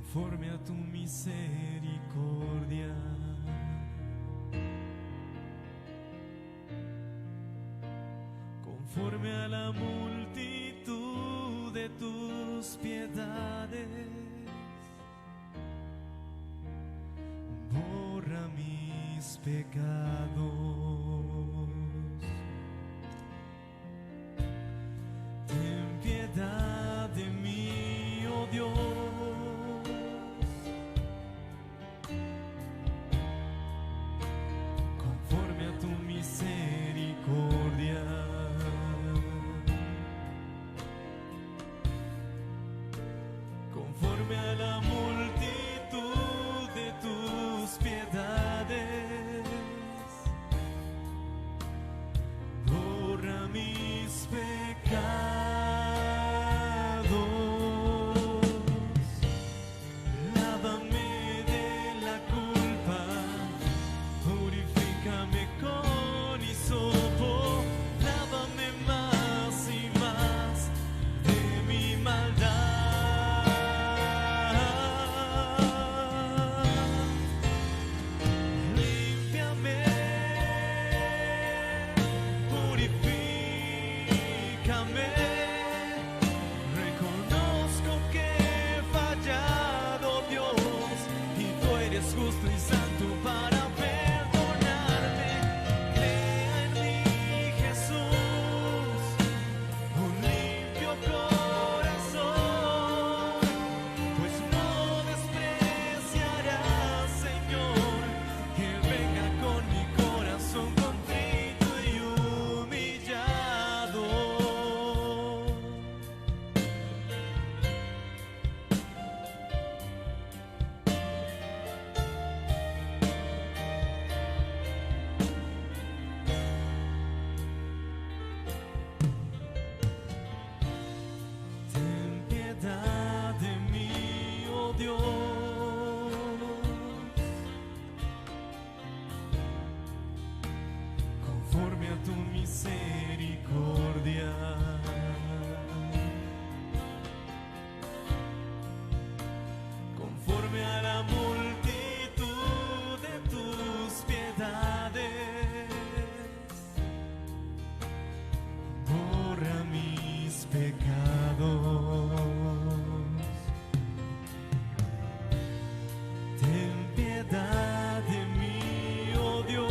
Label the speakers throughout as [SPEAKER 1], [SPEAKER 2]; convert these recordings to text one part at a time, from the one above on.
[SPEAKER 1] conforme a tu misericordia. Conforme a la multitud de tus piedades, borra mis pecados. Ten piedad de mí, oh Dios. Conforme a tu misericordia. Conforme a la multitud de tus piedades, borra mis pecados. Lávame de la culpa, purifícame con hisopo, lávame más y más de mi maldad. Límpiame, purifícame. Reconozco que he fallado, Dios, y tú eres justo y santo para perdonarme. Crea en mí, Jesús, un limpio corazón, pues no despreciarás, Señor, que venga con mi corazón contrito y humillado. Ten piedad de mí, oh Dios. Conforme a tu misericordia. Conforme a la multitud de tus piedades, borra mis pecados. Ten piedad de mí, oh Dios.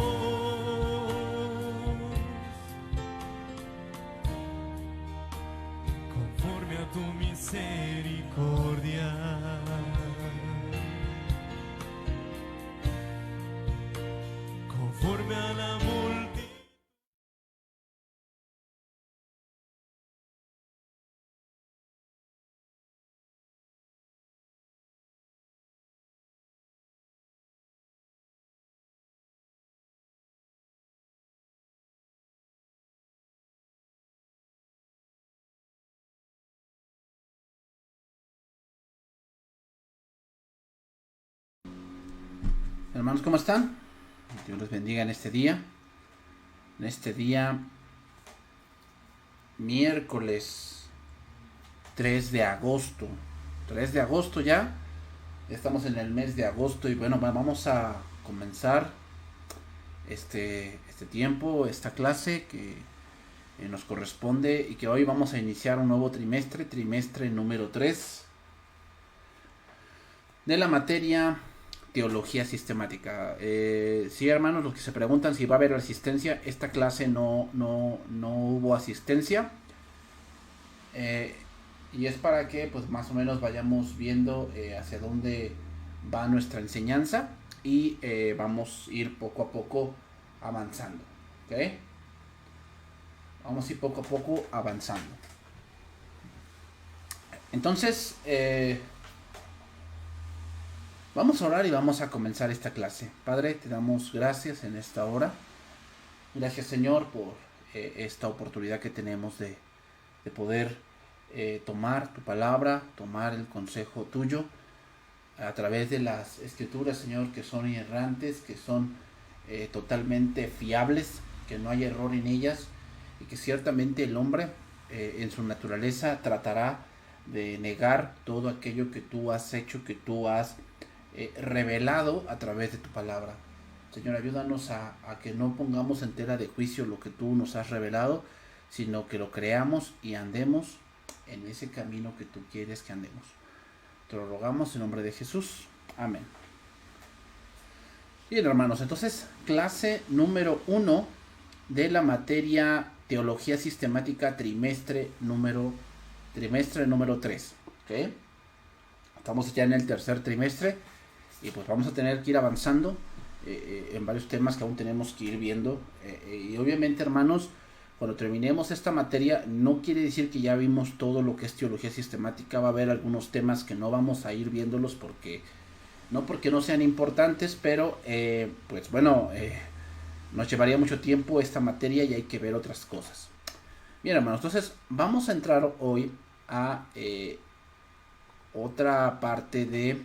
[SPEAKER 1] Conforme a tu misericordia. Conforme a la multitud.
[SPEAKER 2] Hermanos, ¿cómo están? Dios los bendiga en este día. En este día, miércoles 3 de agosto. 3 de agosto ya. Estamos en el mes de agosto y bueno, vamos a comenzar este tiempo, esta clase que nos corresponde y que hoy vamos a iniciar un nuevo trimestre número 3 de la materia teología sistemática. Sí, hermanos, los que se preguntan si va a haber asistencia, esta clase no hubo asistencia. Y es para que pues más o menos vayamos viendo hacia dónde va nuestra enseñanza y vamos a ir poco a poco avanzando. ¿Ok? Vamos a ir poco a poco avanzando. Entonces, vamos a orar y vamos a comenzar esta clase. Padre, te damos gracias en esta hora. Gracias, Señor, por esta oportunidad que tenemos de poder tomar tu palabra, tomar el consejo tuyo a través de las escrituras, Señor, que son inerrantes, que son totalmente fiables, que no hay error en ellas y que ciertamente el hombre en su naturaleza tratará de negar todo aquello que tú has hecho, que tú has revelado a través de tu palabra. Señor, ayúdanos a que no pongamos en tela de juicio lo que tú nos has revelado, sino que lo creamos y andemos en ese camino que tú quieres que andemos. Te lo rogamos en nombre de Jesús. Amén. Bien, hermanos, entonces, clase número 1 de la materia Teología Sistemática, trimestre número 3. ¿Okay? Estamos ya en el tercer trimestre y pues vamos a tener que ir avanzando en varios temas que aún tenemos que ir viendo. Y obviamente, hermanos, cuando terminemos esta materia, no quiere decir que ya vimos todo lo que es teología sistemática. Va a haber algunos temas que no vamos a ir viéndolos porque no sean importantes, pero pues bueno, nos llevaría mucho tiempo esta materia y hay que ver otras cosas. Bien, hermanos, entonces vamos a entrar hoy a otra parte de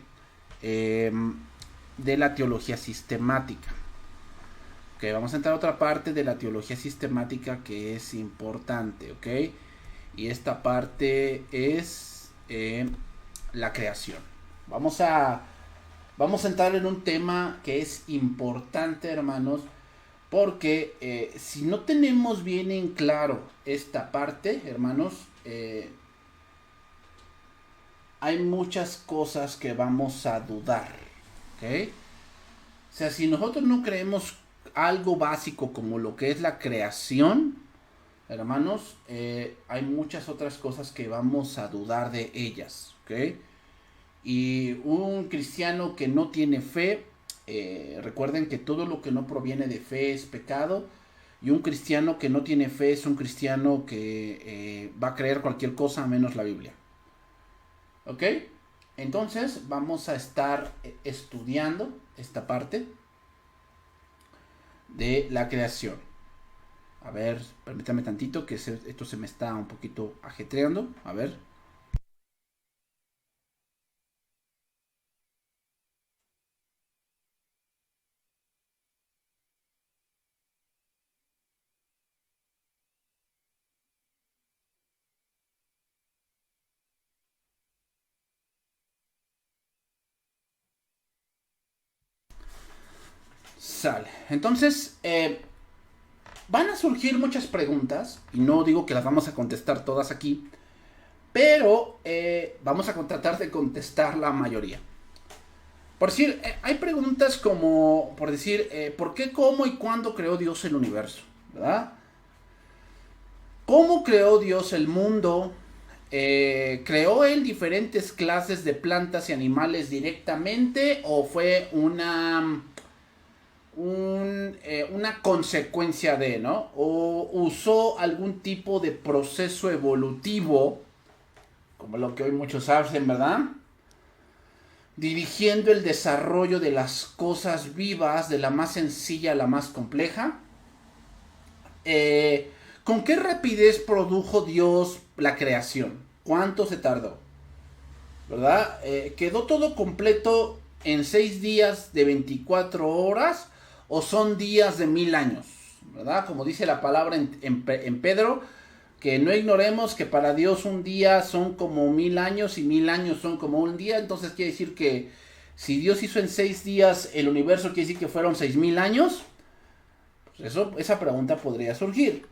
[SPEAKER 2] la teología sistemática. Okay, vamos a entrar a otra parte de la teología sistemática que es importante, ¿ok? Y esta parte es la creación. Vamos a entrar en un tema que es importante, hermanos, porque si no tenemos bien en claro esta parte, hermanos, hay muchas cosas que vamos a dudar, ¿ok? O sea, si nosotros no creemos algo básico como lo que es la creación, hermanos, hay muchas otras cosas que vamos a dudar de ellas, ¿ok? Y un cristiano que no tiene fe, recuerden que todo lo que no proviene de fe es pecado, y un cristiano que no tiene fe es un cristiano que va a creer cualquier cosa menos la Biblia. ¿Ok? Entonces vamos a estar estudiando esta parte de la creación. A ver, permítame tantito que esto se me está un poquito ajetreando. A ver. Sale. Entonces, van a surgir muchas preguntas, y no digo que las vamos a contestar todas aquí, pero vamos a tratar de contestar la mayoría. Por decir, hay preguntas como, por decir, ¿por qué, cómo y cuándo creó Dios el universo? ¿Verdad? ¿Cómo creó Dios el mundo? ¿Creó él diferentes clases de plantas y animales directamente o fue una consecuencia de, ¿no? O usó algún tipo de proceso evolutivo, como lo que hoy muchos hacen, ¿verdad? Dirigiendo el desarrollo de las cosas vivas de la más sencilla a la más compleja. ¿Con qué rapidez produjo Dios la creación? ¿Cuánto se tardó? ¿Verdad? ¿Quedó todo completo en 6 días de 24 horas o son días de 1000 años? ¿Verdad? Como dice la palabra en Pedro, que no ignoremos que para Dios un día son como 1000 años y 1000 años son como un día. Entonces quiere decir que si Dios hizo en 6 días el universo, quiere decir que fueron 6000 años. Pues esa pregunta podría surgir.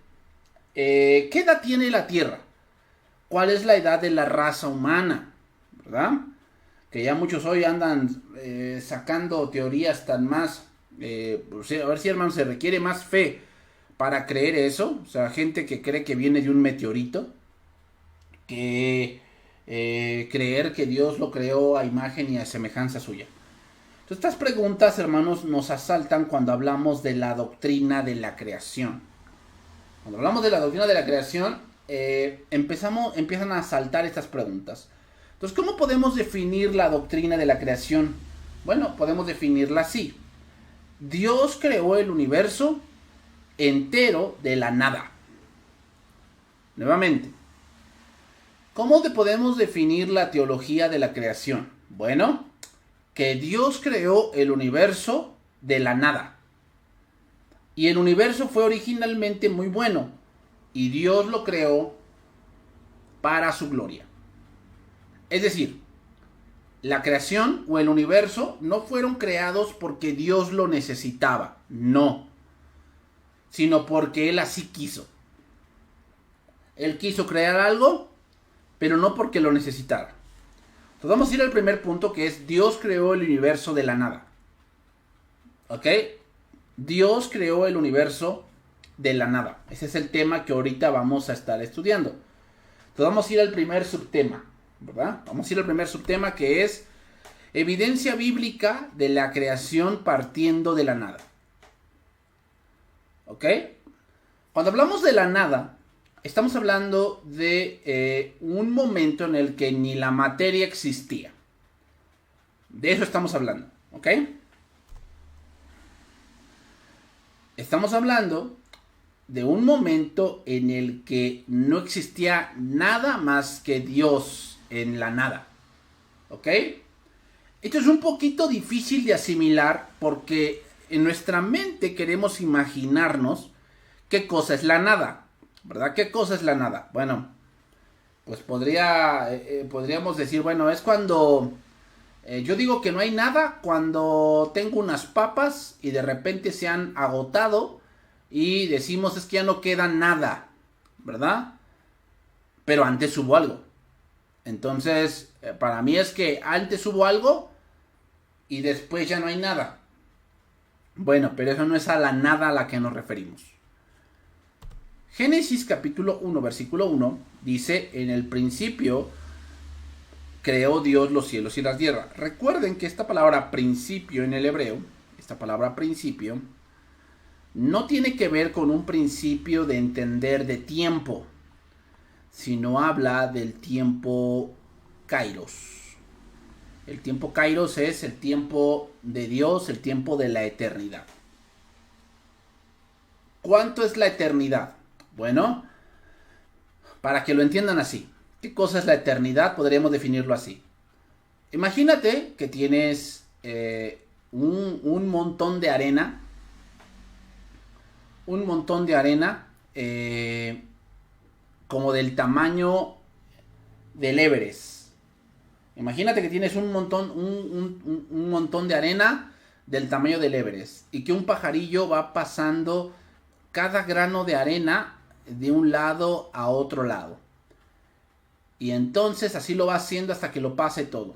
[SPEAKER 2] ¿Qué edad tiene la Tierra? ¿Cuál es la edad de la raza humana? ¿Verdad? Que ya muchos hoy andan sacando teorías tan más. A ver si, hermano, se requiere más fe para creer eso. O sea, gente que cree que viene de un meteorito, que creer que Dios lo creó a imagen y a semejanza suya. Entonces, estas preguntas, hermanos, nos asaltan cuando hablamos de la doctrina de la creación. Cuando hablamos de la doctrina de la creación, empiezan a saltar estas preguntas. Entonces, ¿cómo podemos definir la doctrina de la creación? Bueno, podemos definirla así. Dios creó el universo entero de la nada. Nuevamente, ¿cómo podemos definir la teología de la creación? Bueno, que Dios creó el universo de la nada. Y el universo fue originalmente muy bueno. Y Dios lo creó para su gloria. Es decir, la creación o el universo no fueron creados porque Dios lo necesitaba, no, sino porque Él así quiso. Él quiso crear algo, pero no porque lo necesitara. Entonces vamos a ir al primer punto, que es Dios creó el universo de la nada. ¿Ok? Dios creó el universo de la nada. Ese es el tema que ahorita vamos a estar estudiando. Entonces vamos a ir al primer subtema, ¿verdad? Vamos a ir al primer subtema, que es evidencia bíblica de la creación partiendo de la nada. ¿Ok? Cuando hablamos de la nada, estamos hablando de un momento en el que ni la materia existía. De eso estamos hablando, ¿ok? Estamos hablando de un momento en el que no existía nada más que Dios en la nada, ¿ok? Esto es un poquito difícil de asimilar porque en nuestra mente queremos imaginarnos qué cosa es la nada, ¿verdad? ¿Qué cosa es la nada? Bueno, pues podríamos decir, bueno, es cuando yo digo que no hay nada cuando tengo unas papas y de repente se han agotado y decimos es que ya no queda nada, ¿verdad? Pero antes hubo algo. Entonces, para mí es que antes hubo algo y después ya no hay nada. Bueno, pero eso no es a la nada a la que nos referimos. Génesis capítulo 1, versículo 1, dice, en el principio creó Dios los cielos y la tierra. Recuerden que esta palabra principio en el hebreo, esta palabra principio, no tiene que ver con un principio de entender de tiempo, sino habla del tiempo kairos. El tiempo kairos es el tiempo de Dios, el tiempo de la eternidad. ¿Cuánto es la eternidad? Bueno, para que lo entiendan así, ¿qué cosa es la eternidad? Podríamos definirlo así. Imagínate que tienes un montón de arena, como del tamaño del Everest. Imagínate que tienes un montón de arena del tamaño del Everest y que un pajarillo va pasando cada grano de arena de un lado a otro lado. Y entonces así lo va haciendo hasta que lo pase todo.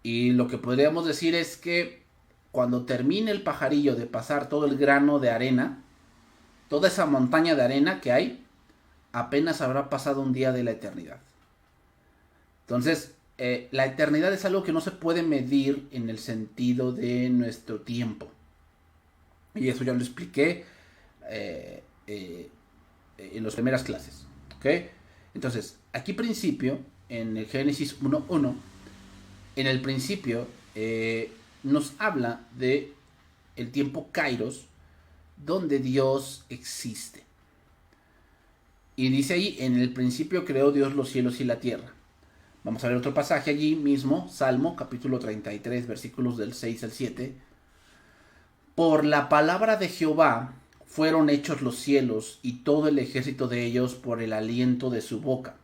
[SPEAKER 2] Y lo que podríamos decir es que cuando termine el pajarillo de pasar todo el grano de arena, toda esa montaña de arena que hay, apenas habrá pasado un día de la eternidad. Entonces, la eternidad es algo que no se puede medir en el sentido de nuestro tiempo. Y eso ya lo expliqué en las primeras clases. ¿Ok? Entonces, aquí principio, en el Génesis 1.1, en el principio nos habla de el tiempo kairos, donde Dios existe. Y dice ahí, en el principio creó Dios los cielos y la tierra. Vamos a ver otro pasaje allí mismo, Salmo capítulo 33, versículos del 6 al 7. Por la palabra de Jehová fueron hechos los cielos y todo el ejército de ellos por el aliento de su boca.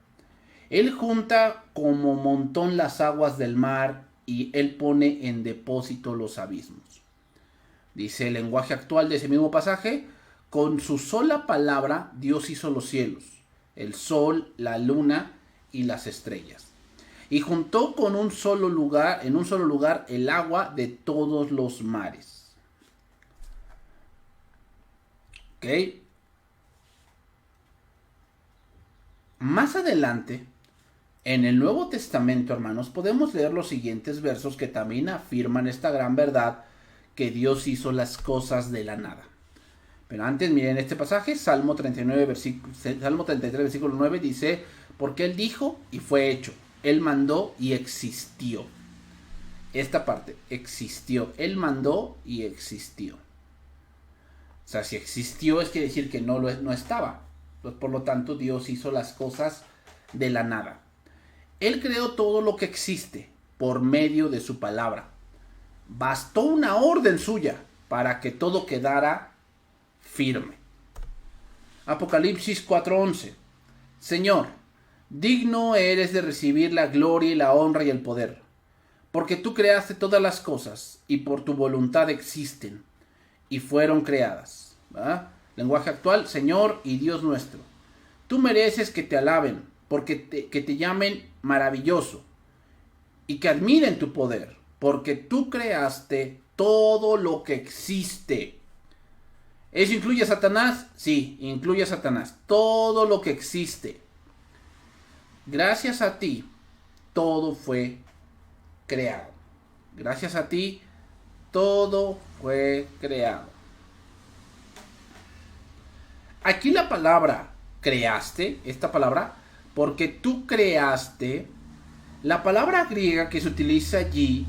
[SPEAKER 2] Él junta como montón las aguas del mar y él pone en depósito los abismos. Dice el lenguaje actual de ese mismo pasaje, con su sola palabra Dios hizo los cielos, el sol, la luna y las estrellas. Y juntó en un solo lugar el agua de todos los mares. ¿Ok? Más adelante, en el Nuevo Testamento, hermanos, podemos leer los siguientes versos que también afirman esta gran verdad, que Dios hizo las cosas de la nada. Pero antes, miren este pasaje, Salmo 33, versículo 9, dice, porque Él dijo y fue hecho, Él mandó y existió. Esta parte, existió, Él mandó y existió. O sea, si existió es quiere decir que no estaba. Pues, por lo tanto, Dios hizo las cosas de la nada. Él creó todo lo que existe por medio de su palabra. Bastó una orden suya para que todo quedara firme. Apocalipsis 4:11. Señor, Digno eres de recibir la gloria y la honra y el poder, porque tú creaste todas las cosas y por tu voluntad existen y fueron creadas. ¿Verdad? Lenguaje actual, Señor y Dios nuestro. Tú mereces que te alaben, que te llamen maravilloso y que admiren tu poder, porque tú creaste todo lo que existe. ¿Eso incluye a Satanás? Sí, incluye a Satanás. Todo lo que existe. Gracias a ti, todo fue creado. Gracias a ti, todo fue creado. Aquí la palabra creaste, esta palabra, porque tú creaste, la palabra griega que se utiliza allí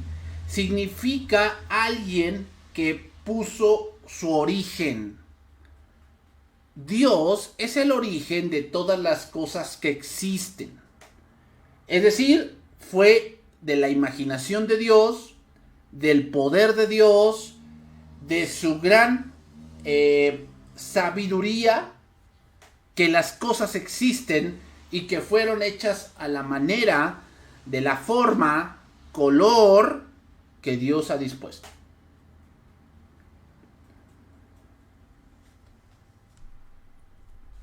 [SPEAKER 2] significa alguien que puso su origen. Dios es el origen de todas las cosas que existen. Es decir, fue de la imaginación de Dios, del poder de Dios, de su gran sabiduría, que las cosas existen y que fueron hechas a la manera, de la forma, color que Dios ha dispuesto.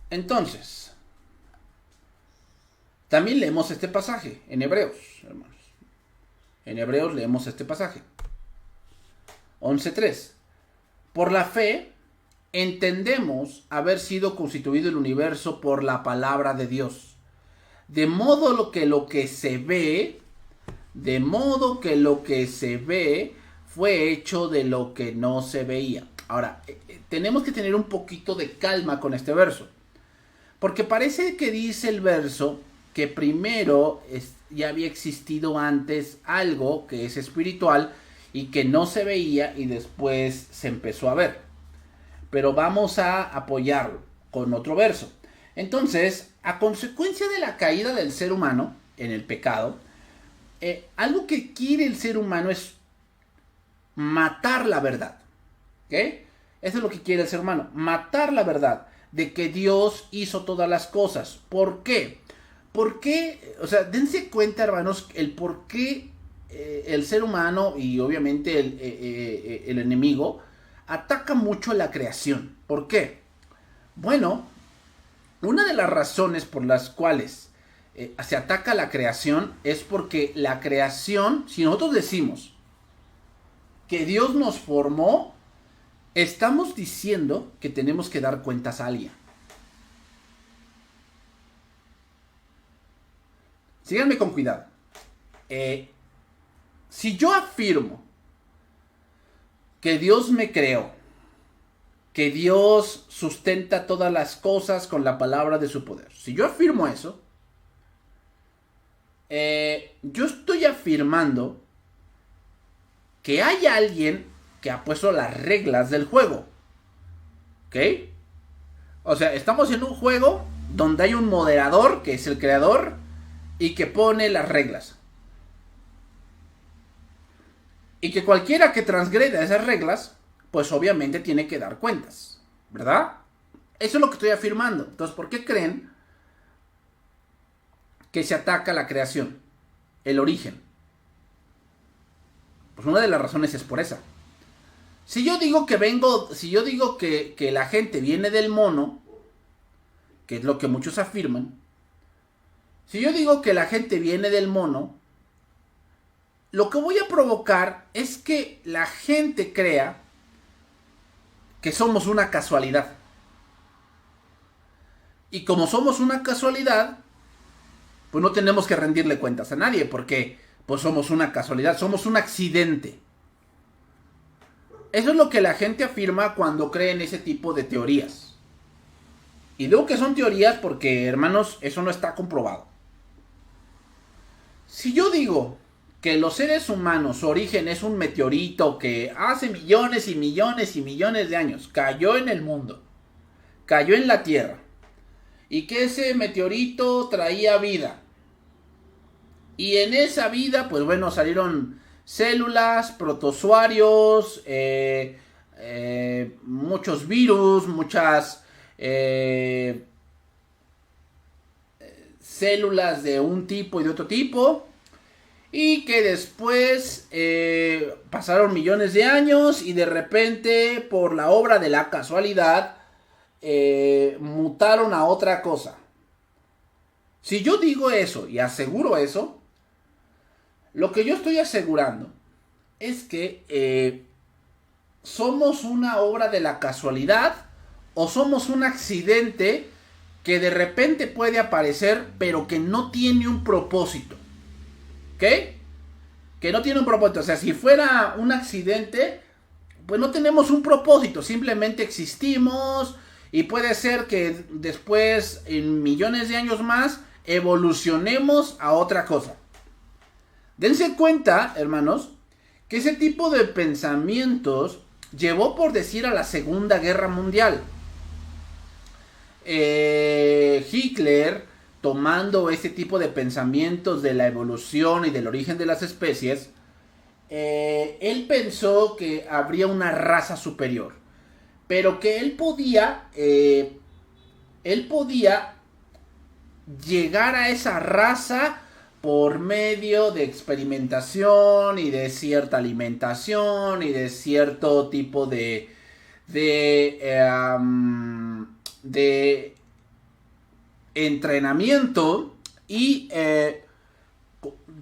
[SPEAKER 2] Entonces, también leemos este pasaje en Hebreos, hermanos. En Hebreos leemos este pasaje. 11:3. Por la fe entendemos haber sido constituido el universo por la palabra de Dios. De modo que lo que se ve fue hecho de lo que no se veía. Ahora, tenemos que tener un poquito de calma con este verso. Porque parece que dice el verso que primero ya había existido antes algo que es espiritual y que no se veía y después se empezó a ver. Pero vamos a apoyarlo con otro verso. Entonces, a consecuencia de la caída del ser humano en el pecado, algo que quiere el ser humano es matar la verdad. ¿Ok? Eso es lo que quiere el ser humano, matar la verdad de que Dios hizo todas las cosas. ¿Por qué? ¿Por qué? O sea, dense cuenta, hermanos, el por qué el ser humano y obviamente el enemigo ataca mucho la creación. ¿Por qué? Bueno, una de las razones por las cuales se ataca la creación es porque la creación, si nosotros decimos que Dios nos formó, estamos diciendo que tenemos que dar cuentas a alguien. Síganme con cuidado. Si yo afirmo que Dios me creó, que Dios sustenta todas las cosas con la palabra de su poder, si yo afirmo eso, yo estoy afirmando que hay alguien que ha puesto las reglas del juego. ¿Ok? O sea, estamos en un juego donde hay un moderador, que es el creador, y que pone las reglas. Y que cualquiera que transgreda esas reglas, pues obviamente tiene que dar cuentas. ¿Verdad? Eso es lo que estoy afirmando. Entonces, ¿por qué creen que se ataca la creación? El origen. Pues una de las razones es por esa. Si yo digo que la gente viene del mono, que es lo que muchos afirman, si yo digo que la gente viene del mono, lo que voy a provocar es que la gente crea que somos una casualidad. Y como somos una casualidad, pues no tenemos que rendirle cuentas a nadie, porque pues somos una casualidad, somos un accidente. Eso es lo que la gente afirma cuando cree en ese tipo de teorías. Y digo que son teorías porque, hermanos, eso no está comprobado. Si yo digo que los seres humanos, su origen es un meteorito que hace millones y millones y millones de años cayó en el mundo, cayó en la Tierra, y que ese meteorito traía vida, y en esa vida, pues bueno, salieron células, protozoarios, muchos virus, muchas células de un tipo y de otro tipo, y que después pasaron millones de años y de repente, por la obra de la casualidad, mutaron a otra cosa. Si yo digo eso y aseguro eso, lo que yo estoy asegurando es que somos una obra de la casualidad o somos un accidente que de repente puede aparecer pero que no tiene un propósito. ¿Ok? Que no tiene un propósito. O sea, si fuera un accidente, pues no tenemos un propósito, simplemente existimos y puede ser que después, en millones de años más, evolucionemos a otra cosa. Dense cuenta, hermanos, que ese tipo de pensamientos llevó, por decir, a la Segunda Guerra Mundial. Hitler, tomando ese tipo de pensamientos de la evolución y del origen de las especies, él pensó que habría una raza superior, pero que él podía llegar a esa raza por medio de experimentación y de cierta alimentación y de cierto tipo de entrenamiento. Y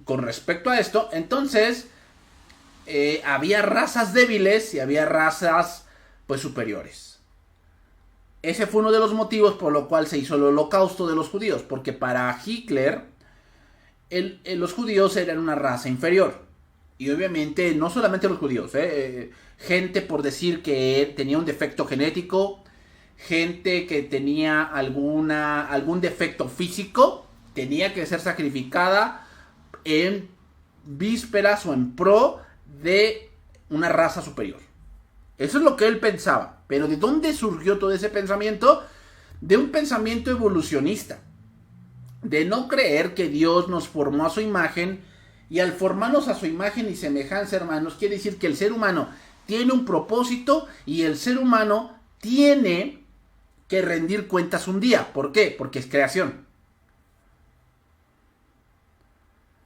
[SPEAKER 2] con respecto a esto, entonces había razas débiles y había razas pues superiores. Ese fue uno de los motivos por lo cual se hizo el holocausto de los judíos, porque para Hitler los judíos eran una raza inferior. Y obviamente no solamente los judíos, gente, por decir, que tenía un defecto genético, gente que tenía algún defecto físico, tenía que ser sacrificada en vísperas o en pro de una raza superior. Eso es lo que él pensaba. Pero ¿de dónde surgió todo ese pensamiento? De un pensamiento evolucionista. De no creer que Dios nos formó a su imagen, y al formarnos a su imagen y semejanza, hermanos, quiere decir que el ser humano tiene un propósito y el ser humano tiene que rendir cuentas un día. ¿Por qué? Porque es creación.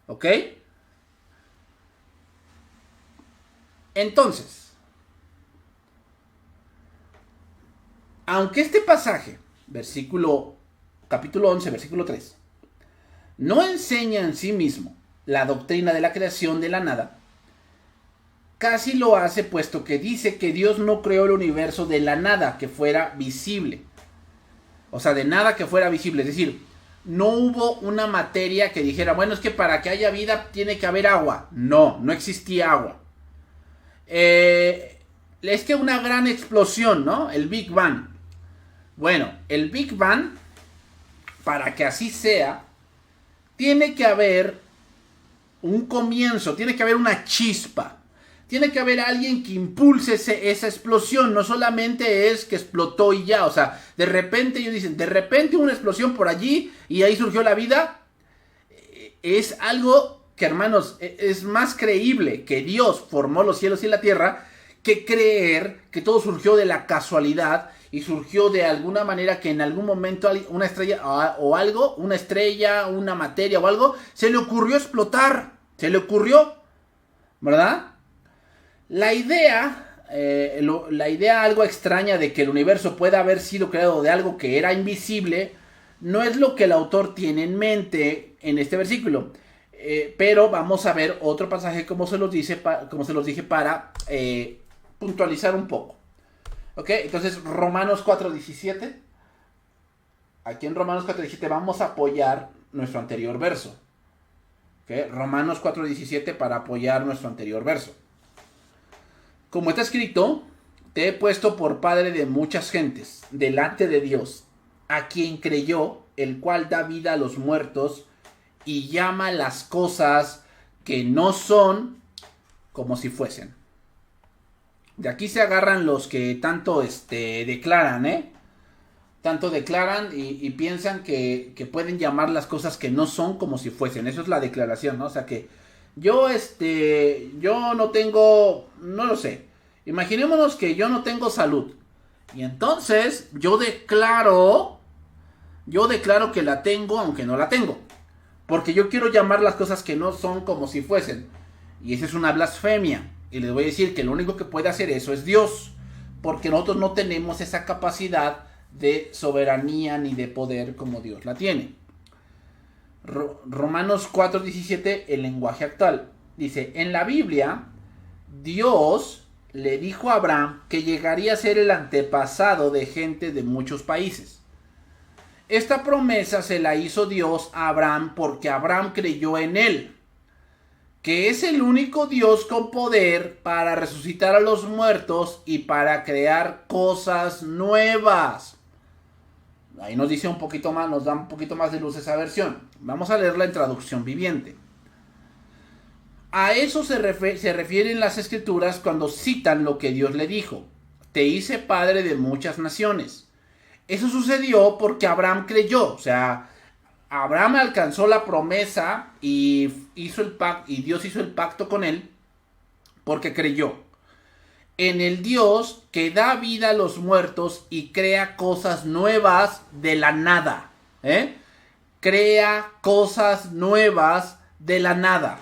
[SPEAKER 2] ¿Ok? Entonces, aunque este pasaje, capítulo 11, versículo 3, no enseña en sí mismo la doctrina de la creación de la nada, casi lo hace, puesto que dice que Dios no creó el universo de la nada que fuera visible. O sea, de nada que fuera visible. Es decir, no hubo una materia que dijera, bueno, es que para que haya vida tiene que haber agua. No existía agua. Es que una gran explosión, ¿no? El Big Bang. Bueno, el Big Bang, para que así sea, tiene que haber un comienzo, tiene que haber una chispa. Tiene que haber alguien que impulse esa explosión. No solamente es que explotó y ya. O sea, de repente ellos dicen, de repente una explosión por allí y ahí surgió la vida. Es algo que, hermanos, es más creíble que Dios formó los cielos y la tierra que creer que todo surgió de la casualidad y surgió de alguna manera, que en algún momento una estrella o algo, una estrella, una materia o algo, se le ocurrió explotar. Se le ocurrió, ¿verdad? La idea algo extraña de que el universo pueda haber sido creado de algo que era invisible, no es lo que el autor tiene en mente en este versículo. Pero vamos a ver otro pasaje, como se los dije, para puntualizar un poco. ¿Ok? Entonces, Romanos 4:17. Aquí en Romanos 4:17 vamos a apoyar nuestro anterior verso. ¿Ok? Romanos 4:17 para apoyar nuestro anterior verso. Como está escrito, te he puesto por padre de muchas gentes delante de Dios, a quien creyó, el cual da vida a los muertos y llama las cosas que no son como si fuesen. De aquí se agarran los que tanto declaran, tanto declaran y piensan que pueden llamar las cosas que no son como si fuesen. Eso es la declaración, ¿no? O sea que yo no tengo, no lo sé. Imaginémonos que yo no tengo salud. Y entonces yo declaro Yo declaro que la tengo aunque no la tengo. Porque yo quiero llamar las cosas que no son como si fuesen. Y esa es una blasfemia. Y les voy a decir que lo único que puede hacer eso es Dios. Porque nosotros no tenemos esa capacidad de soberanía ni de poder como Dios la tiene. Romanos 4:17, el lenguaje actual. Dice, en la Biblia, Dios le dijo a Abraham que llegaría a ser el antepasado de gente de muchos países. Esta promesa se la hizo Dios a Abraham porque Abraham creyó en él, que es el único Dios con poder para resucitar a los muertos y para crear cosas nuevas. Ahí nos dice un poquito más, nos da un poquito más de luz esa versión. Vamos a leerla en traducción viviente. A eso se refieren las escrituras cuando citan lo que Dios le dijo. Te hice padre de muchas naciones. Eso sucedió porque Abraham creyó. O sea, Abraham alcanzó la promesa y Dios hizo el pacto con él porque creyó en el Dios que da vida a los muertos y crea cosas nuevas de la nada. Crea cosas nuevas de la nada.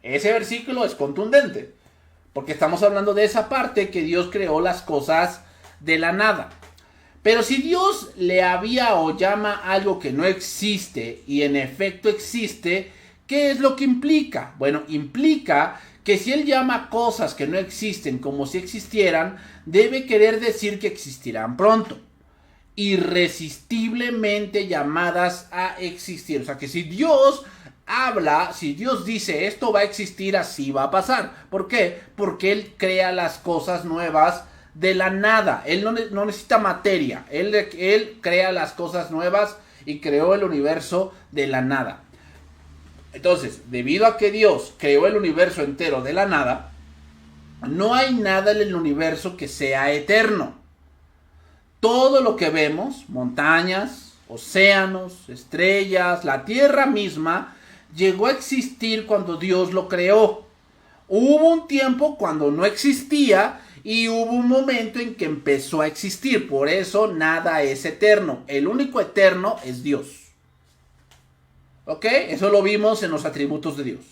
[SPEAKER 2] Ese versículo es contundente, porque estamos hablando de esa parte que Dios creó las cosas de la nada. Pero si Dios le había o llama algo que no existe y en efecto existe, ¿qué es lo que implica? Bueno, implica que si Él llama cosas que no existen como si existieran, debe querer decir que existirán pronto. Irresistiblemente llamadas a existir. O sea que si Dios habla, si Dios dice esto va a existir, así va a pasar. ¿Por qué? Porque Él crea las cosas nuevas de la nada. Él no necesita materia. Él crea las cosas nuevas y creó el universo de la nada. Entonces, debido a que Dios creó el universo entero de la nada, no hay nada en el universo que sea eterno. Todo lo que vemos, montañas, océanos, estrellas, la tierra misma, llegó a existir cuando Dios lo creó. Hubo un tiempo cuando no existía y hubo un momento en que empezó a existir. Por eso nada es eterno. El único eterno es Dios. ¿Ok? Eso lo vimos en los atributos de Dios.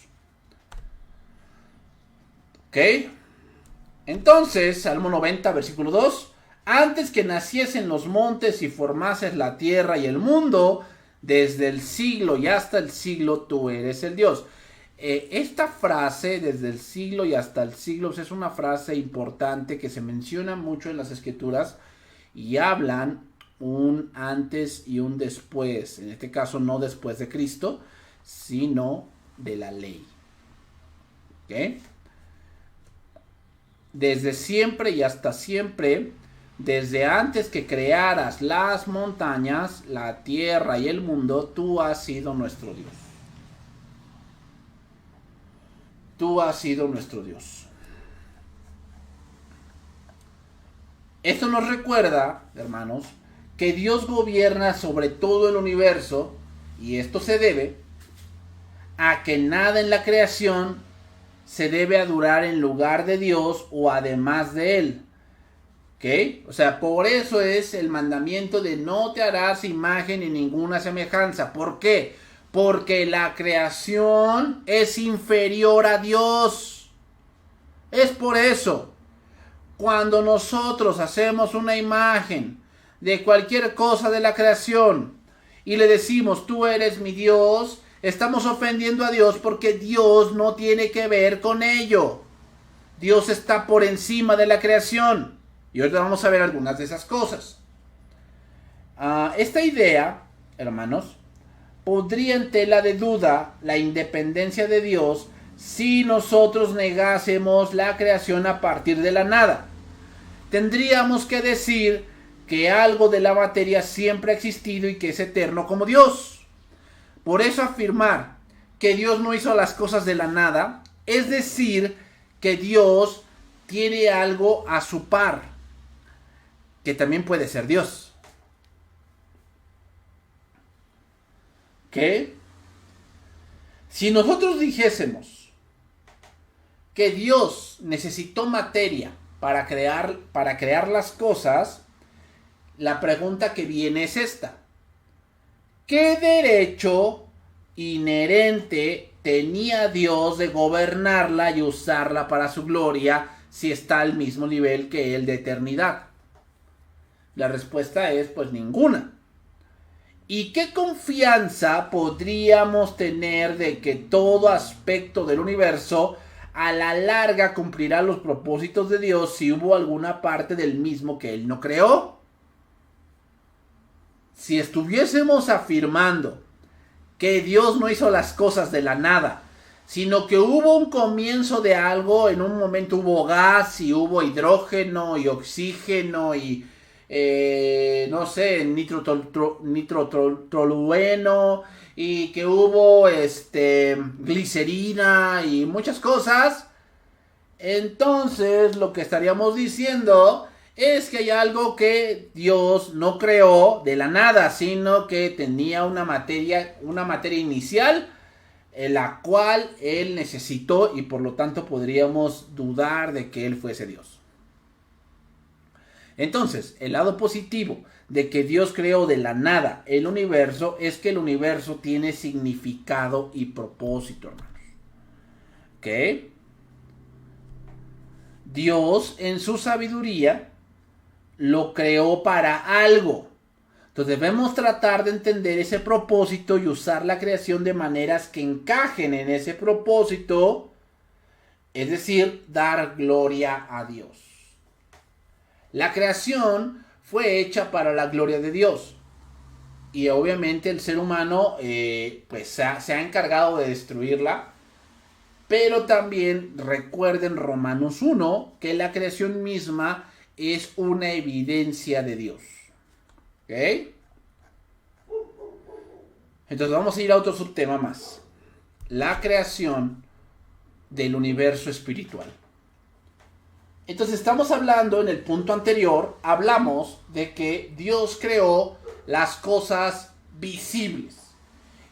[SPEAKER 2] ¿Ok? Entonces, Salmo 90, versículo 2. Antes que naciesen los montes y formases la tierra y el mundo, desde el siglo y hasta el siglo tú eres el Dios. Esta frase, desde el siglo y hasta el siglo, es una frase importante que se menciona mucho en las escrituras y hablan un antes y un después. En este caso no después de Cristo, sino de la ley. ¿Ok? Desde siempre y hasta siempre, desde antes que crearas las montañas, la tierra y el mundo, tú has sido nuestro Dios. Tú has sido nuestro Dios. Esto nos recuerda, hermanos, que Dios gobierna sobre todo el universo, y esto se debe a que nada en la creación se debe adorar en lugar de Dios o además de Él. ¿Ok? O sea, por eso es el mandamiento de no te harás imagen ni ninguna semejanza. ¿Por qué? Porque la creación es inferior a Dios. Es por eso. Cuando nosotros hacemos una imagen de cualquier cosa de la creación y le decimos tú eres mi Dios, estamos ofendiendo a Dios porque Dios no tiene que ver con ello. Dios está por encima de la creación. Y ahorita vamos a ver algunas de esas cosas. Esta idea, hermanos, pondría en tela de duda la independencia de Dios si nosotros negásemos la creación a partir de la nada. Tendríamos que decir que algo de la materia siempre ha existido y que es eterno como Dios. Por eso afirmar que Dios no hizo las cosas de la nada es decir que Dios tiene algo a su par, que también puede ser Dios. ¿Qué? Si nosotros dijésemos que Dios necesitó materia para crear las cosas, la pregunta que viene es esta. ¿qué derecho inherente tenía Dios de gobernarla y usarla para su gloria si está al mismo nivel que él de eternidad? La respuesta es pues ninguna. ¿Y qué confianza podríamos tener de que todo aspecto del universo a la larga cumplirá los propósitos de Dios si hubo alguna parte del mismo que él no creó? Si estuviésemos afirmando que Dios no hizo las cosas de la nada, sino que hubo un comienzo de algo, en un momento hubo gas y hubo hidrógeno y oxígeno y no sé, nitrotolueno y que hubo glicerina y muchas cosas, entonces lo que estaríamos diciendo es que hay algo que Dios no creó de la nada, sino que tenía una materia inicial en la cual él necesitó y por lo tanto podríamos dudar de que él fuese Dios. Entonces, el lado positivo de que Dios creó de la nada el universo es que el universo tiene significado y propósito, hermanos. ¿Ok? Dios en su sabiduría lo creó para algo. Entonces debemos tratar de entender ese propósito y usar la creación de maneras que encajen en ese propósito, es decir, dar gloria a Dios. La creación fue hecha para la gloria de Dios. Y obviamente el ser humano pues se ha encargado de destruirla. Pero también recuerden Romanos 1 que la creación misma es una evidencia de Dios. ¿Ok? Entonces vamos a ir a otro subtema más. La creación del universo espiritual. Entonces estamos hablando, en el punto anterior, hablamos de que Dios creó las cosas visibles.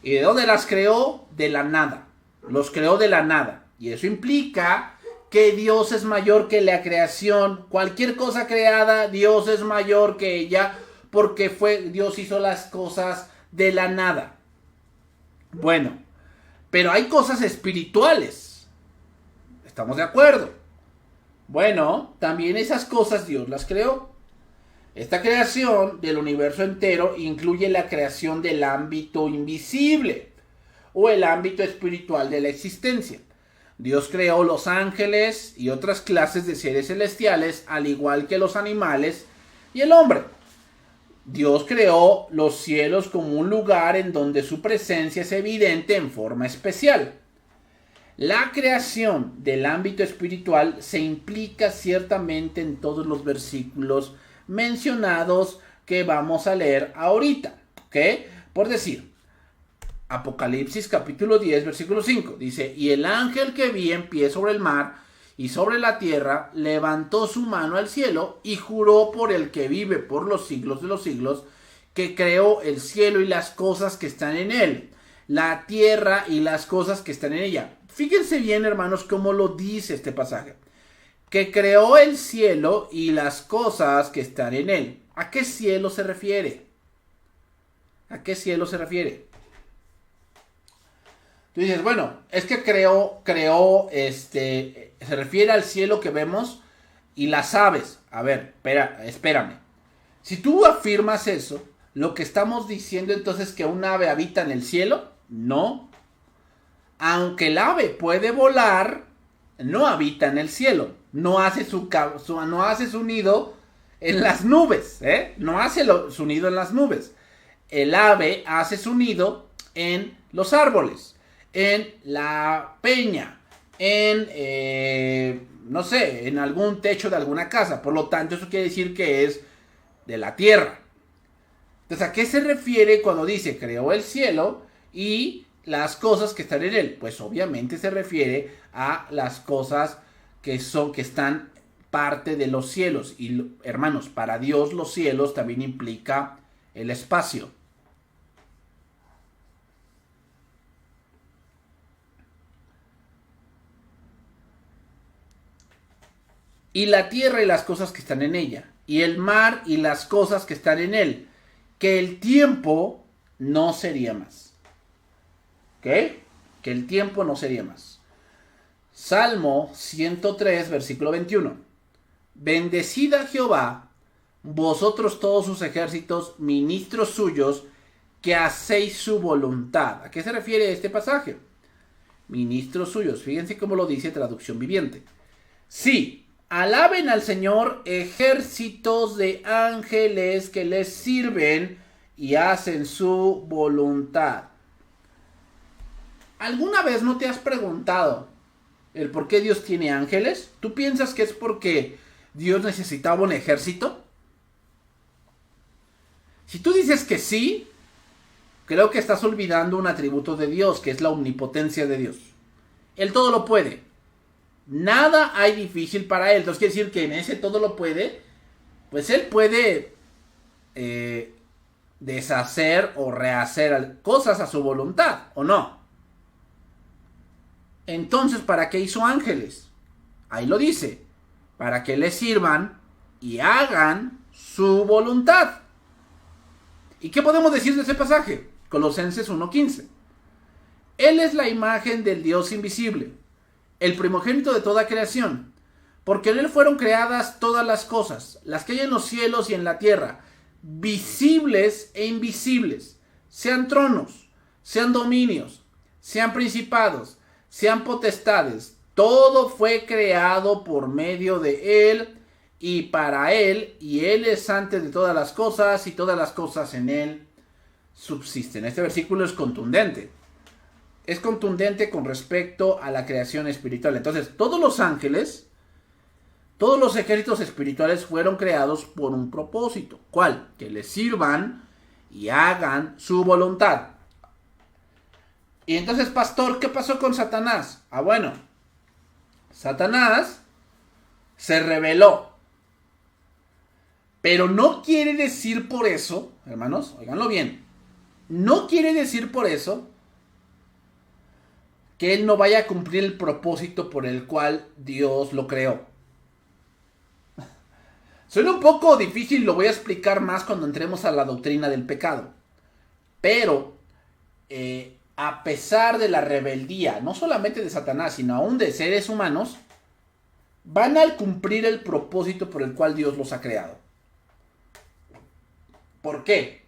[SPEAKER 2] ¿Y de dónde las creó? De la nada. Los creó de la nada. Y eso implica que Dios es mayor que la creación. Cualquier cosa creada, Dios es mayor que ella, porque Dios hizo las cosas de la nada. Bueno, pero hay cosas espirituales. ¿Estamos de acuerdo? Bueno, también esas cosas Dios las creó. Esta creación del universo entero incluye la creación del ámbito invisible o el ámbito espiritual de la existencia. Dios creó los ángeles y otras clases de seres celestiales, al igual que los animales y el hombre. Dios creó los cielos como un lugar en donde su presencia es evidente en forma especial. La creación del ámbito espiritual se implica ciertamente en todos los versículos mencionados que vamos a leer ahorita, ¿ok? Por decir, Apocalipsis capítulo 10, versículo 5, dice, y el ángel que vi en pie sobre el mar y sobre la tierra levantó su mano al cielo y juró por el que vive por los siglos de los siglos, que creó el cielo y las cosas que están en él, la tierra y las cosas que están en ella. Fíjense bien, hermanos, cómo lo dice este pasaje. Que creó el cielo y las cosas que están en él. ¿A qué cielo se refiere? ¿A qué cielo se refiere? Tú dices, bueno, es que se refiere al cielo que vemos y las aves. A ver, espérame. Si tú afirmas eso, lo que estamos diciendo entonces es que un ave habita en el cielo. No. Aunque el ave puede volar, no habita en el cielo. No hace su nido en las nubes. No hace su nido en las nubes. El ave hace su nido en los árboles, en la peña, no sé, en algún techo de alguna casa. Por lo tanto, eso quiere decir que es de la tierra. Entonces, ¿a qué se refiere cuando dice creó el cielo y las cosas que están en él? Pues obviamente se refiere a las cosas que están parte de los cielos. Y hermanos, para Dios los cielos también implica el espacio. Y la tierra y las cosas que están en ella. Y el mar y las cosas que están en él. Que el tiempo no sería más. ¿Ok? Que el tiempo no sería más. Salmo 103, versículo 21. Bendecid a Jehová, vosotros todos sus ejércitos, ministros suyos, que hacéis su voluntad. ¿A qué se refiere este pasaje? Ministros suyos. Fíjense cómo lo dice traducción viviente. Sí, alaben al Señor ejércitos de ángeles que les sirven y hacen su voluntad. ¿Alguna vez no te has preguntado el por qué Dios tiene ángeles? ¿Tú piensas que es porque Dios necesitaba un ejército? Si tú dices que sí, creo que estás olvidando un atributo de Dios, que es la omnipotencia de Dios. Él todo lo puede. Nada hay difícil para Él. Entonces quiere decir que en ese todo lo puede, pues Él puede deshacer o rehacer cosas a su voluntad, ¿o no? Entonces, ¿para qué hizo ángeles? Ahí lo dice. Para que les sirvan y hagan su voluntad. ¿Y qué podemos decir de ese pasaje? Colosenses 1:15. Él es la imagen del Dios invisible, el primogénito de toda creación, porque en Él fueron creadas todas las cosas, las que hay en los cielos y en la tierra, visibles e invisibles, sean tronos, sean dominios, sean principados, sean potestades. Todo fue creado por medio de Él y para Él, y Él es antes de todas las cosas, y todas las cosas en Él subsisten. Este versículo es contundente. Es contundente con respecto a la creación espiritual. Entonces, todos los ángeles, todos los ejércitos espirituales fueron creados por un propósito. ¿Cuál? Que les sirvan y hagan su voluntad. Y entonces, pastor, ¿qué pasó con Satanás? Bueno, Satanás se rebeló. Pero no quiere decir por eso, hermanos, óiganlo bien, no quiere decir por eso que él no vaya a cumplir el propósito por el cual Dios lo creó. Suena un poco difícil, lo voy a explicar más cuando entremos a la doctrina del pecado. Pero, a pesar de la rebeldía, no solamente de Satanás, sino aún de seres humanos, van a cumplir el propósito por el cual Dios los ha creado. ¿Por qué?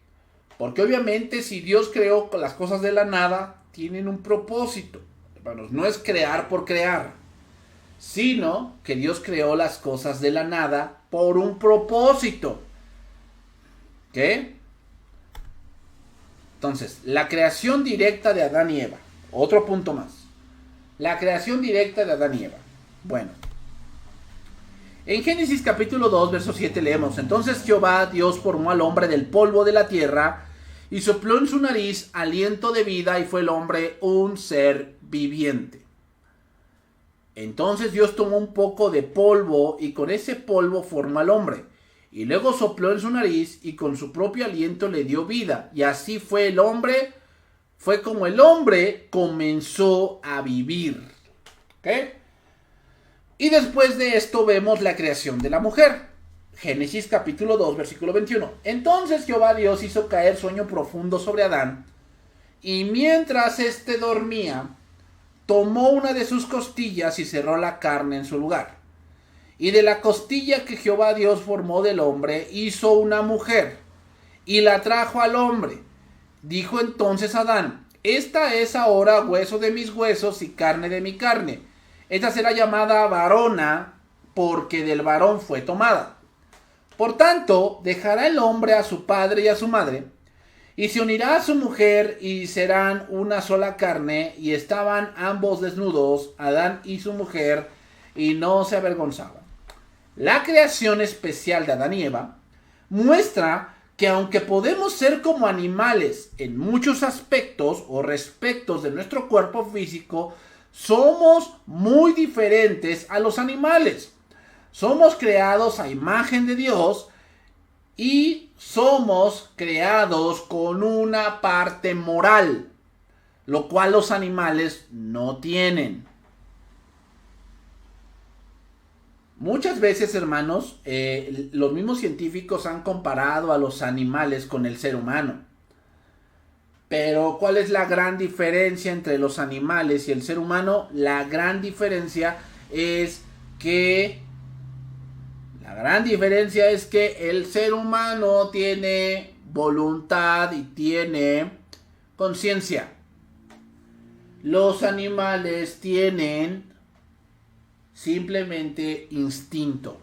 [SPEAKER 2] Porque obviamente si Dios creó las cosas de la nada, tienen un propósito. Hermanos, no es crear por crear, sino que Dios creó las cosas de la nada por un propósito. ¿Qué? Entonces, la creación directa de Adán y Eva. Otro punto más. La creación directa de Adán y Eva. Bueno. En Génesis capítulo 2, verso 7 leemos: Entonces Jehová Dios formó al hombre del polvo de la tierra y sopló en su nariz aliento de vida y fue el hombre un ser viviente. Entonces Dios tomó un poco de polvo y con ese polvo formó al hombre. Y luego sopló en su nariz y con su propio aliento le dio vida. Y así fue el hombre, fue como el hombre comenzó a vivir. ¿Ok? Y después de esto vemos la creación de la mujer. Génesis capítulo 2, versículo 21. Entonces Jehová Dios hizo caer sueño profundo sobre Adán, y mientras éste dormía, tomó una de sus costillas y cerró la carne en su lugar. Y de la costilla que Jehová Dios formó del hombre, hizo una mujer, y la trajo al hombre. Dijo entonces Adán: Esta es ahora hueso de mis huesos y carne de mi carne. Esta será llamada varona, porque del varón fue tomada. Por tanto, dejará el hombre a su padre y a su madre, y se unirá a su mujer, y serán una sola carne. Y estaban ambos desnudos, Adán y su mujer, y no se avergonzaban. La creación especial de Adán y Eva muestra que aunque podemos ser como animales en muchos aspectos o respectos de nuestro cuerpo físico, somos muy diferentes a los animales. Somos creados a imagen de Dios y somos creados con una parte moral, lo cual los animales no tienen. Muchas veces, hermanos, los mismos científicos han comparado a los animales con el ser humano. Pero ¿cuál es la gran diferencia entre los animales y el ser humano? La gran diferencia es que el ser humano tiene voluntad y tiene conciencia. Los animales tienen simplemente instinto.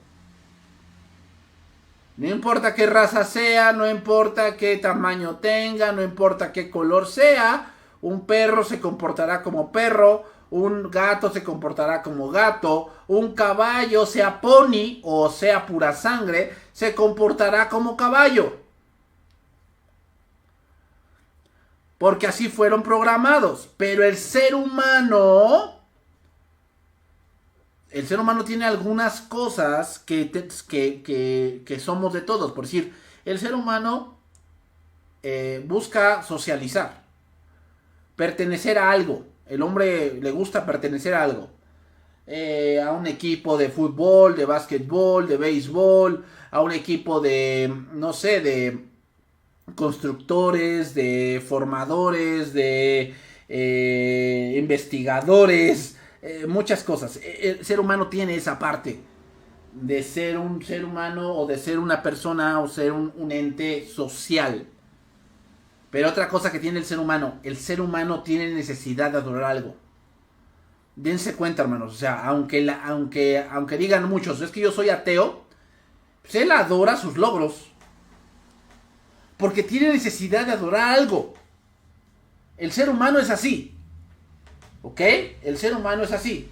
[SPEAKER 2] No importa qué raza sea, no importa qué tamaño tenga, no importa qué color sea, un perro se comportará como perro, un gato se comportará como gato, un caballo, sea pony o sea pura sangre, se comportará como caballo. Porque así fueron programados. Pero el ser humano tiene algunas cosas que somos de todos. Por decir, el ser humano busca socializar, pertenecer a algo. El hombre le gusta pertenecer a algo. A un equipo de fútbol, de básquetbol, de béisbol, a un equipo de, no sé, de constructores, de formadores, de investigadores, muchas cosas. El ser humano tiene esa parte de ser un ser humano o de ser una persona o ser un ente social. Pero otra cosa que tiene el ser humano tiene necesidad de adorar algo. Dense cuenta, hermanos, o sea, aunque digan muchos, es que yo soy ateo, pues él adora sus logros. Porque tiene necesidad de adorar algo. El ser humano es así. ¿Ok? El ser humano es así.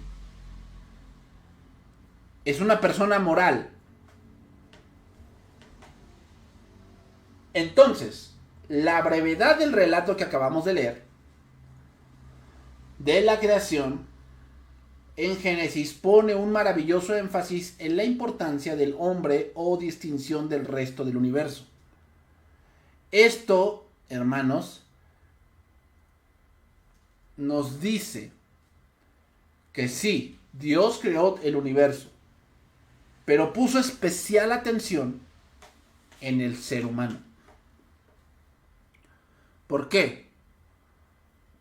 [SPEAKER 2] Es una persona moral. Entonces, la brevedad del relato que acabamos de leer, de la creación, en Génesis pone un maravilloso énfasis en la importancia del hombre o distinción del resto del universo. Esto, hermanos, nos dice que sí, Dios creó el universo, pero puso especial atención en el ser humano. ¿Por qué?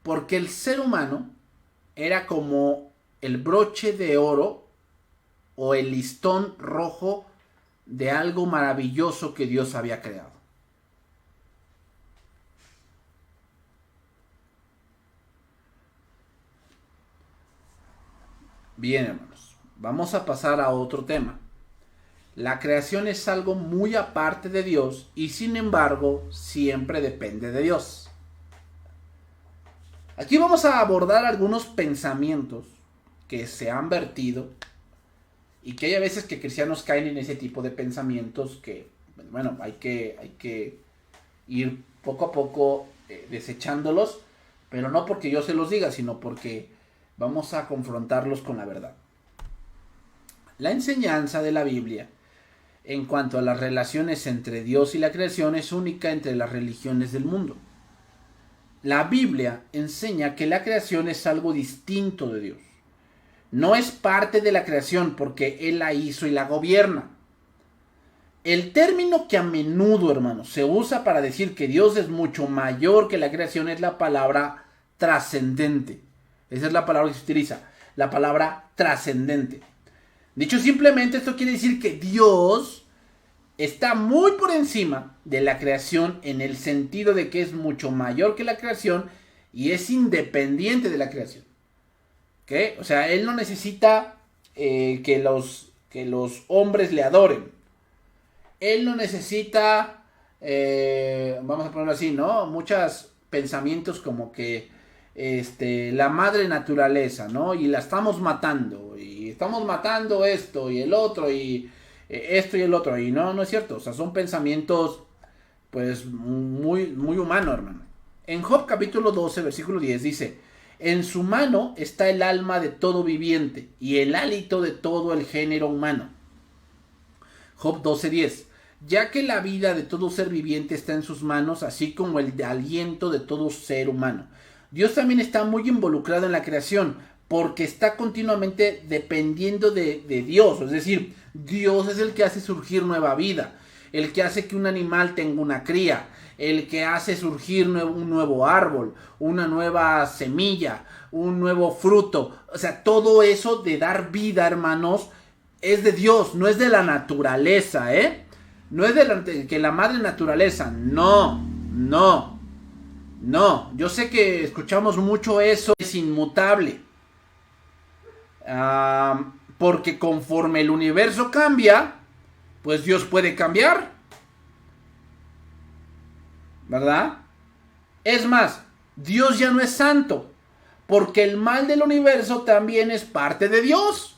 [SPEAKER 2] Porque el ser humano era como el broche de oro o el listón rojo de algo maravilloso que Dios había creado. Bien, hermanos, vamos a pasar a otro tema. La creación es algo muy aparte de Dios y sin embargo siempre depende de Dios. Aquí vamos a abordar algunos pensamientos que se han vertido y que hay a veces que cristianos caen en ese tipo de pensamientos que, bueno, hay que ir poco a poco desechándolos, pero no porque yo se los diga, sino porque vamos a confrontarlos con la verdad. La enseñanza de la Biblia en cuanto a las relaciones entre Dios y la creación es única entre las religiones del mundo. La Biblia enseña que la creación es algo distinto de Dios. No es parte de la creación porque Él la hizo y la gobierna. El término que a menudo, hermanos, se usa para decir que Dios es mucho mayor que la creación es la palabra trascendente. Esa es la palabra que se utiliza, la palabra trascendente. Dicho simplemente, esto quiere decir que Dios está muy por encima de la creación en el sentido de que es mucho mayor que la creación y es independiente de la creación. ¿Okay? O sea, Él no necesita que los hombres le adoren. Él no necesita, vamos a ponerlo así, ¿no? Muchos pensamientos como que la madre naturaleza, ¿no? Y la estamos matando, y estamos matando esto y el otro, y esto y el otro, y no es cierto, o sea, son pensamientos, pues, muy, muy humanos, hermano. En Job capítulo 12, versículo 10 dice, en su mano está el alma de todo viviente, y el hálito de todo el género humano. Job 12:10, ya que la vida de todo ser viviente está en sus manos, así como el aliento de todo ser humano. Dios también está muy involucrado en la creación porque está continuamente dependiendo de Dios. Es decir, Dios es el que hace surgir nueva vida. el que hace que un animal tenga una cría, el que hace surgir un nuevo árbol, una nueva semilla, un nuevo fruto. O sea, todo eso de dar vida, hermanos, es de Dios, no es de la naturaleza, ¿eh? No es que la madre naturaleza, no. Yo sé que escuchamos mucho eso, es inmutable. Porque conforme el universo cambia, pues Dios puede cambiar, ¿verdad? Es más, Dios ya no es santo, porque el mal del universo también es parte de Dios,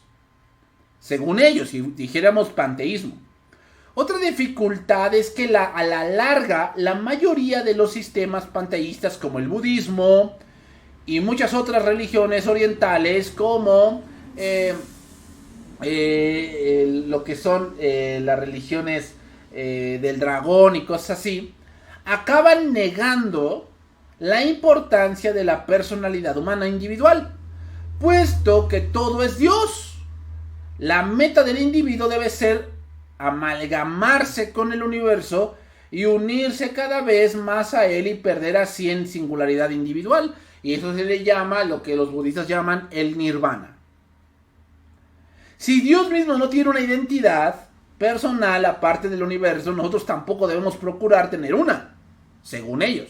[SPEAKER 2] según ellos, si dijéramos panteísmo. Otra dificultad es que a la larga, la mayoría de los sistemas panteístas, como el budismo y muchas otras religiones orientales, como lo que son las religiones del dragón y cosas así, acaban negando la importancia de la personalidad humana individual, puesto que todo es Dios. La meta del individuo debe ser amalgamarse con el universo y unirse cada vez más a él y perder así en singularidad individual. Y eso se le llama, lo que los budistas llaman, el nirvana. Si Dios mismo no tiene una identidad personal aparte del universo, nosotros tampoco debemos procurar tener una, según ellos.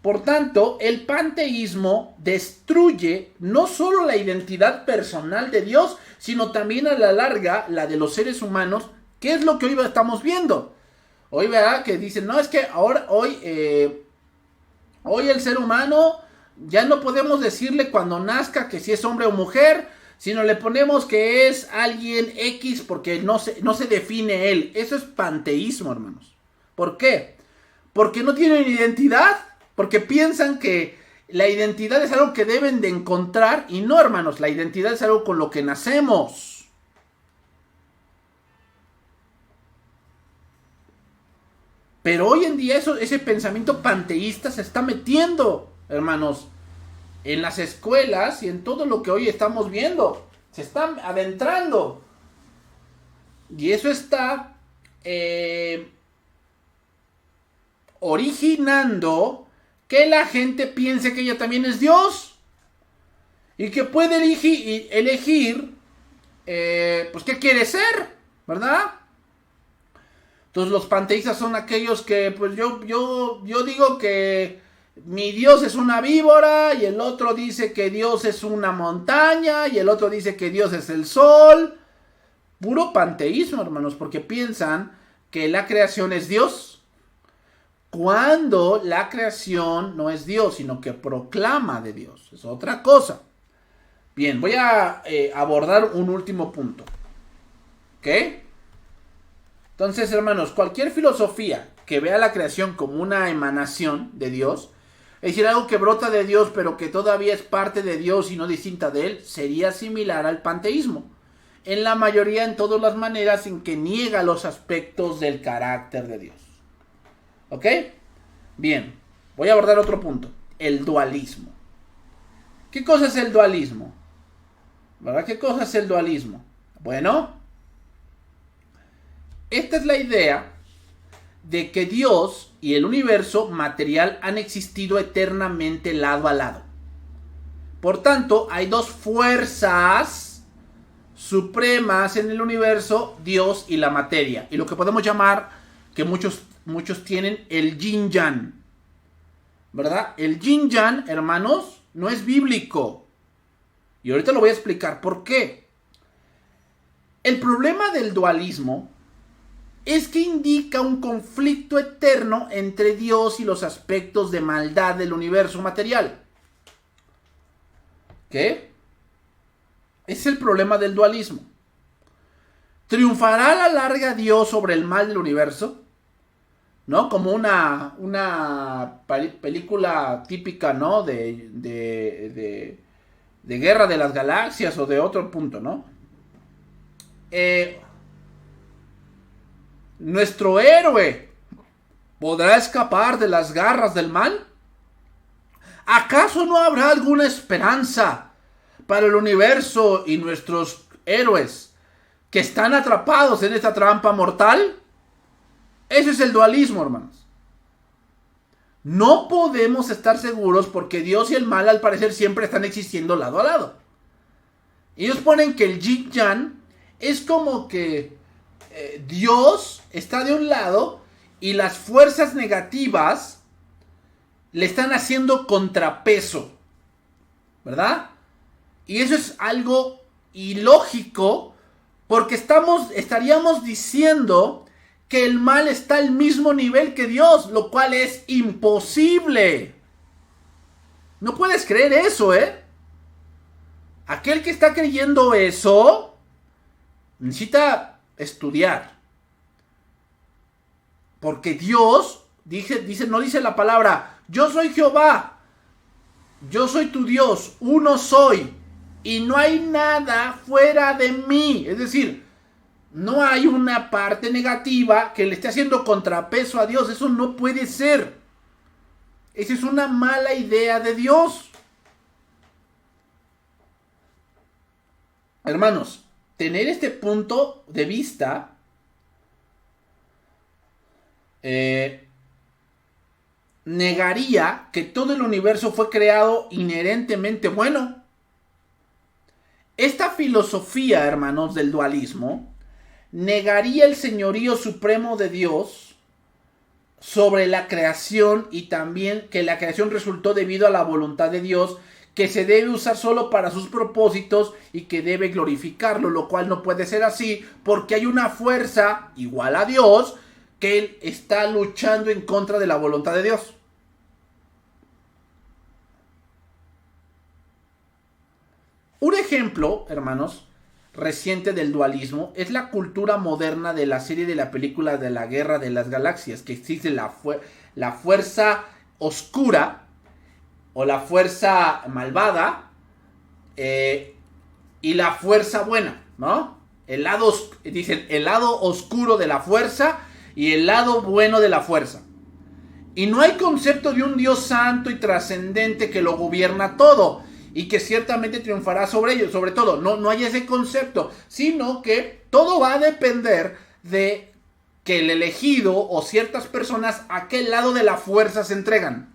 [SPEAKER 2] Por tanto, el panteísmo destruye no solo la identidad personal de Dios, sino también a la larga la de los seres humanos, que es lo que hoy estamos viendo. Hoy, ¿verdad? Que dicen, no, es que hoy el ser humano ya no podemos decirle cuando nazca que si es hombre o mujer, sino le ponemos que es alguien X porque no se define él. Eso es panteísmo, hermanos. ¿Por qué? Porque no tienen identidad, porque piensan que la identidad es algo que deben de encontrar, y no, hermanos, la identidad es algo con lo que nacemos. Pero hoy en día ese pensamiento panteísta se está metiendo, hermanos, en las escuelas y en todo lo que hoy estamos viendo. Se están adentrando. Y eso está originando que la gente piense que ella también es Dios. Y que puede elegir pues qué quiere ser, ¿verdad? Entonces los panteístas son aquellos que, pues yo digo que mi Dios es una víbora, y el otro dice que Dios es una montaña, y el otro dice que Dios es el sol. Puro panteísmo, hermanos, porque piensan que la creación es Dios, cuando la creación no es Dios, sino que proclama de Dios. Es otra cosa. Bien, voy a abordar un último punto. ¿Ok? Entonces, hermanos, cualquier filosofía que vea la creación como una emanación de Dios, es decir, algo que brota de Dios pero que todavía es parte de Dios y no distinta de él, sería similar al panteísmo. En la mayoría, en todas las maneras en que niega los aspectos del carácter de Dios. ¿Ok? Bien, voy a abordar otro punto. El dualismo. ¿Qué cosa es el dualismo? ¿Verdad? ¿Qué cosa es el dualismo? Bueno, esta es la idea de que Dios y el universo material han existido eternamente lado a lado. Por tanto, hay dos fuerzas supremas en el universo, Dios y la materia. Y lo que podemos llamar, que muchos tienen, el yin-yang. ¿Verdad? El yin-yang, hermanos, no es bíblico. Y ahorita lo voy a explicar por qué. El problema del dualismo es que indica un conflicto eterno entre Dios y los aspectos de maldad del universo material. ¿Qué? Es el problema del dualismo. ¿Triunfará a la larga Dios sobre el mal del universo? ¿No? Como una película típica, ¿no? De Guerra de las Galaxias o de otro punto, ¿no? ¿Nuestro héroe podrá escapar de las garras del mal? ¿Acaso no habrá alguna esperanza para el universo y nuestros héroes que están atrapados en esta trampa mortal? Ese es el dualismo, hermanos. No podemos estar seguros porque Dios y el mal al parecer siempre están existiendo lado a lado. Ellos ponen que el yin yang es como que Dios está de un lado y las fuerzas negativas le están haciendo contrapeso, ¿verdad? Y eso es algo ilógico porque estaríamos diciendo que el mal está al mismo nivel que Dios, lo cual es imposible. No puedes creer eso, ¿eh? Aquel que está creyendo eso necesita estudiar. Porque Dios, no dice la palabra, yo soy Jehová, yo soy tu Dios, uno soy, y no hay nada fuera de mí. Es decir, no hay una parte negativa que le esté haciendo contrapeso a Dios. Eso no puede ser. Esa es una mala idea de Dios. Hermanos, tener este punto de vista negaría que todo el universo fue creado inherentemente bueno. Esta filosofía, hermanos, del dualismo negaría el señorío supremo de Dios sobre la creación y también que la creación resultó debido a la voluntad de Dios, que se debe usar solo para sus propósitos y que debe glorificarlo, lo cual no puede ser así porque hay una fuerza igual a Dios que él está luchando en contra de la voluntad de Dios. Un ejemplo, hermanos, reciente del dualismo es la cultura moderna de la serie de la película de la Guerra de las Galaxias, que existe la fuerza oscura o la fuerza malvada y la fuerza buena, ¿no? Dicen el lado oscuro de la fuerza y el lado bueno de la fuerza. Y no hay concepto de un Dios santo y trascendente que lo gobierna todo y que ciertamente triunfará sobre ellos. Sobre todo, no hay ese concepto, sino que todo va a depender de que el elegido o ciertas personas a qué lado de la fuerza se entregan.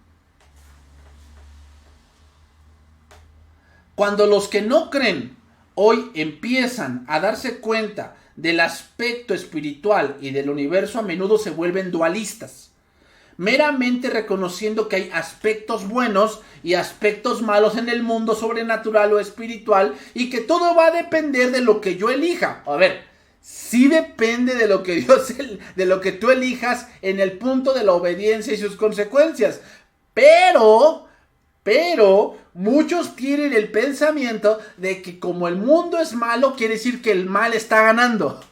[SPEAKER 2] Cuando los que no creen hoy empiezan a darse cuenta del aspecto espiritual y del universo, a menudo se vuelven dualistas, meramente reconociendo que hay aspectos buenos y aspectos malos en el mundo sobrenatural o espiritual y que todo va a depender de lo que yo elija. A ver, sí depende de lo que de lo que tú elijas en el punto de la obediencia y sus consecuencias, pero muchos tienen el pensamiento de que como el mundo es malo, quiere decir que el mal está ganando.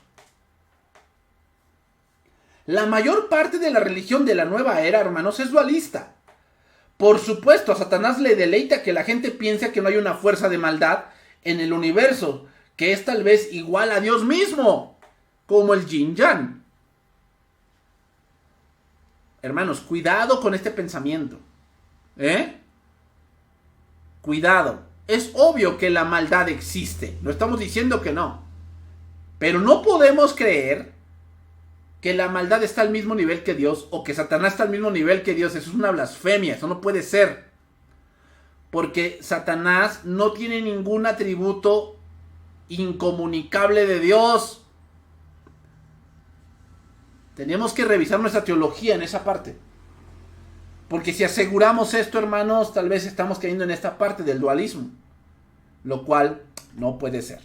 [SPEAKER 2] La mayor parte de la religión de la nueva era, hermanos, es dualista. Por supuesto, a Satanás le deleita que la gente piense que no hay una fuerza de maldad en el universo, que es tal vez igual a Dios mismo, como el yin yang. Hermanos, cuidado con este pensamiento. Cuidado. Es obvio que la maldad existe. No estamos diciendo que no. Pero no podemos creer que la maldad está al mismo nivel que Dios o que Satanás está al mismo nivel que Dios. Eso es una blasfemia. Eso no puede ser. Porque Satanás no tiene ningún atributo incomunicable de Dios. Tenemos que revisar nuestra teología en esa parte. Porque si aseguramos esto, hermanos, tal vez estamos cayendo en esta parte del dualismo, lo cual no puede ser.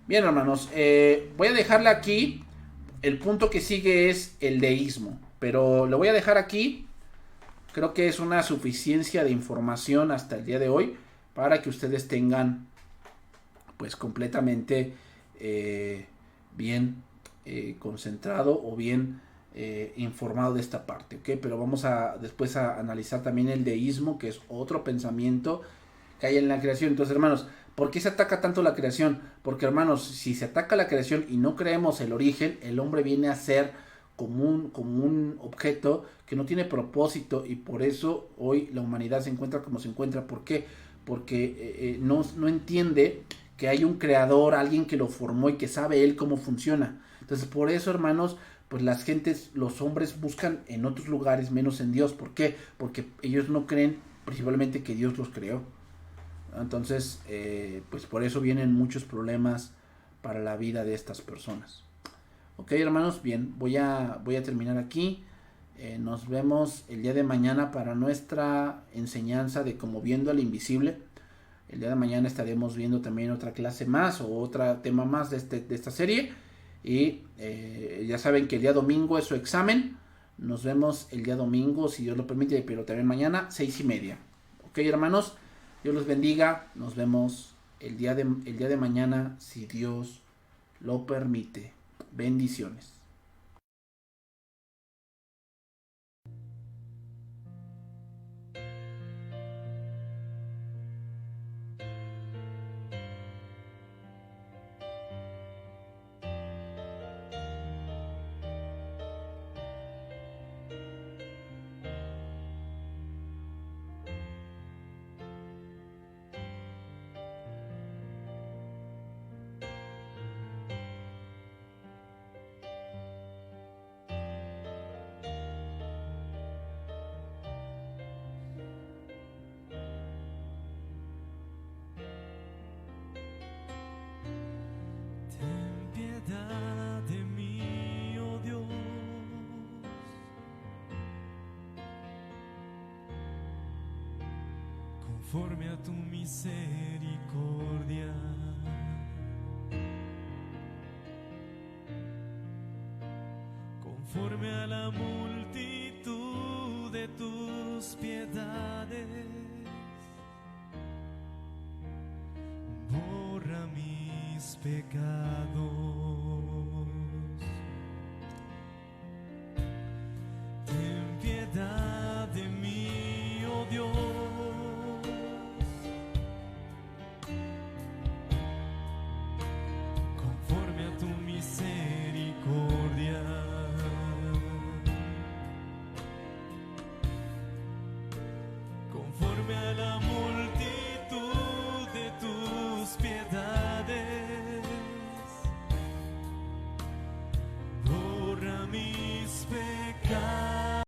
[SPEAKER 2] Bien, hermanos, voy a dejarle aquí. El punto que sigue es el deísmo, pero lo voy a dejar aquí. Creo que es una suficiencia de información hasta el día de hoy para que ustedes tengan pues completamente bien concentrado o bien informado de esta parte, ¿ok? Pero vamos a después a analizar también el deísmo, que es otro pensamiento que hay en la creación. Entonces, hermanos, ¿por qué se ataca tanto la creación? Porque, hermanos, si se ataca la creación y no creemos el origen, el hombre viene a ser como un objeto que no tiene propósito, y por eso hoy la humanidad se encuentra como se encuentra. ¿Por qué? Porque no entiende que hay un creador, alguien que lo formó y que sabe él cómo funciona. Entonces, por eso, hermanos, pues las gentes, los hombres buscan en otros lugares menos en Dios. ¿Por qué? Porque ellos no creen principalmente que Dios los creó. Entonces, pues por eso vienen muchos problemas para la vida de estas personas. Ok, hermanos, bien, voy a terminar aquí. Nos vemos el día de mañana para nuestra enseñanza de cómo viendo al invisible. El día de mañana estaremos viendo también otra clase más o otro tema más de esta serie. Y ya saben que el día domingo es su examen. Nos vemos el día domingo, si Dios lo permite, pero también mañana, 6:30. Ok, hermanos, Dios los bendiga. Nos vemos el día de mañana, si Dios lo permite. Bendiciones.
[SPEAKER 1] Ten piedad de mí, oh Dios, conforme a tu misericordia. Conforme a la multitud de tus piedades, borra mis pecados. Ten piedad de mí, oh Dios, conforme a tu misericordia. Conforme al amor